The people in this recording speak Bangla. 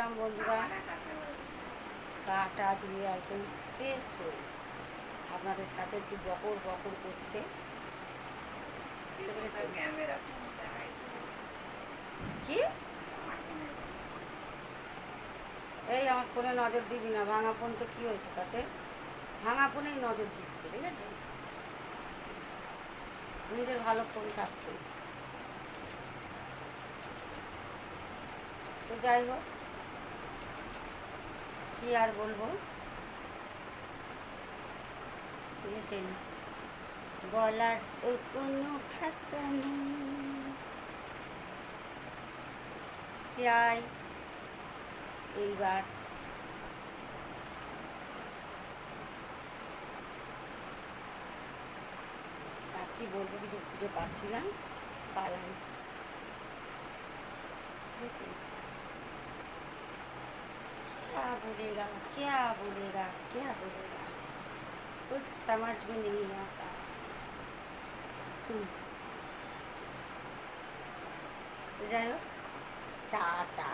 আসলাম বন্ধুরা, গাটা ধুয়ে একদম ফ্রেশ হয়ে আপনাদের সাথে একটু বকর বকর করতে। কি এই আমার ফোনে নজর দিবি না, ভাঙা ফোন তো কী হয়েছে তাতে? ভাঙা ফোনেই নজর দিচ্ছে, ঠিক আছে? নিজের ভালো ফোন থাকতো। তো যাই হোক, কী আর বলবো, বুঝেছেন? বলার তো কোনো ভাষা নেই। চাই এইবার আর কি বলবো, কিছু খুঁজে পাচ্ছিলাম, পালাই। বুঝেছেন? क्या बोलेगा, क्या बोलेगा, क्या बोलेगा, कुछ समझ में नहीं आता। যাই হোক, টাটা।